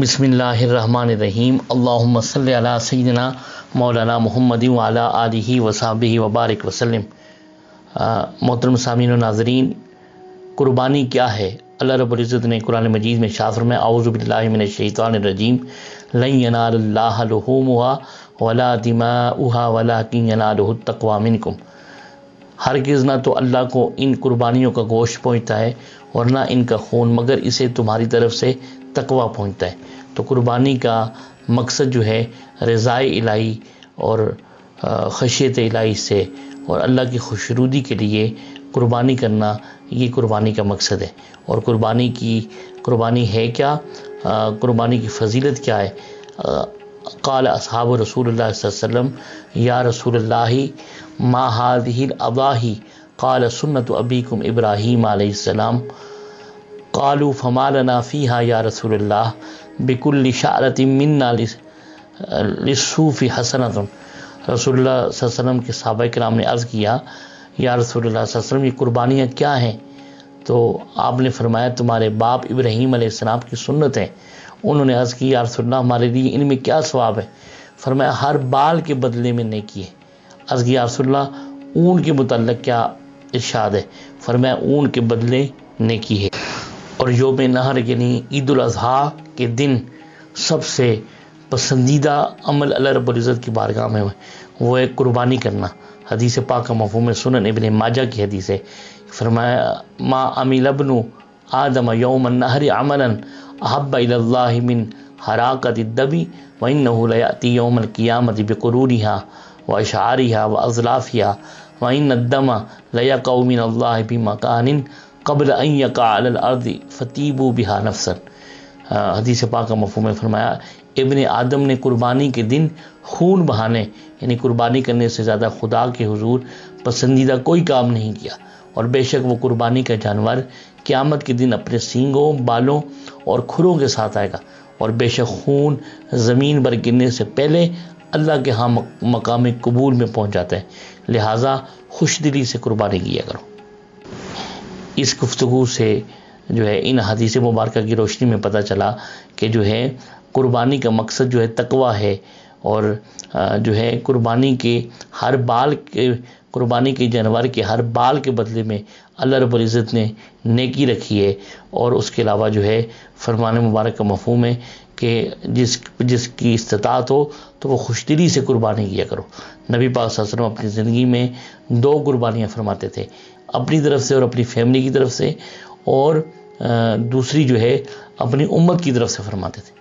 بسم اللہ الرحمن الرحیم اللہم صلی علی سیدنا مولانا محمد وعلی آلہ وصحبہ وبارک وسلم۔ محترم سامعین و ناظرین، قربانی کیا ہے؟ اللہ رب العزت نے قرآن مجید میں ارشاد فرمایا اعوذ باللہ من الشیطان الرجیم لن ینال اللہ لحومها ولا دماؤها ولکن ینالہ التقوی منکم۔ ہرگز نہ تو اللہ کو ان قربانیوں کا گوشت پہنچتا ہے اور نہ ان کا خون، مگر اسے تمہاری طرف سے تقوی پہنچتا ہے۔ تو قربانی کا مقصد جو ہے رضائے الہی اور خشیت الہی سے اور اللہ کی خوشنودی کے لیے قربانی کرنا، یہ قربانی کا مقصد ہے۔ اور قربانی ہے کیا؟ قربانی کی فضیلت کیا ہے؟ قال اصحاب رسول اللہ صلی اللہ علیہ وسلم یا رسول اللہ ما هذه الاضاحی قال سنت ابیکم ابراہیم علیہ السلام قالوا فما لنا فیہا یا رسول اللہ بکل شعرۃ منا للصوف حسنۃ۔ رسول اللہ صلی اللہ علیہ وسلم کے صحابہ کرام نے عرض کیا یا رسول اللہ صلی اللہ علیہ وسلم یہ قربانیاں کیا ہیں؟ تو آپ نے فرمایا تمہارے باپ ابراہیم علیہ السلام کی سنت ہے۔ انہوں نے عرض کی یا رسول اللہ ہمارے لیے ان میں کیا ثواب ہے؟ فرمایا ہر بال کے بدلے میں نیکی ہے۔ عرض کی یا رسول اللہ اون کے متعلق کیا ارشاد ہے؟ فرمایا اون کے بدلے نیکی ہے۔ اور یوم نحر یعنی عید الاضحیٰ کے دن سب سے پسندیدہ عمل اللہ رب العزت کی بارگاہ میں وہ ہے قربانی کرنا۔ حدیث پاک کا مفہوم سنن ابن ماجہ کی حدیث ہے۔ فرمایا ما عمل ابن آدم یوم النحر عملا احب الی اللہ من حراقۃ الدم وانہ لیأتی یوم القیامۃ بقرونها واشعارها واظلافها وان الدم لیقع من اللہ بمکان قبل ان یقع علی الارض فتیبوا بها نفسا۔ حدیث پاک کا مفہوم ہے، فرمایا ابن آدم نے قربانی کے دن خون بہانے یعنی قربانی کرنے سے زیادہ خدا کے حضور پسندیدہ کوئی کام نہیں کیا، اور بے شک وہ قربانی کا جانور قیامت کے دن اپنے سینگوں، بالوں اور کھروں کے ساتھ آئے گا، اور بے شک خون زمین پر گرنے سے پہلے اللہ کے ہاں مقام قبول میں پہنچ جاتا ہے، لہٰذا خوش دلی سے قربانی کیا کرو۔ اس گفتگو سے جو ہے ان حدیث مبارکہ کی روشنی میں پتہ چلا کہ جو ہے قربانی کا مقصد جو ہے تقوی ہے، اور جو ہے قربانی کے جانور کے ہر بال کے بدلے میں اللہ رب العزت نے نیکی رکھی ہے۔ اور اس کے علاوہ جو ہے فرمان مبارک کا مفہوم ہے کہ جس کی استطاعت ہو تو وہ خوش دلی سے قربانی کیا کرو۔ نبی پاک صلی اللہ علیہ وسلم اپنی زندگی میں 2 قربانیاں فرماتے تھے، اپنی طرف سے اور اپنی فیملی کی طرف سے، اور دوسری جو ہے اپنی امت کی طرف سے فرماتے تھے۔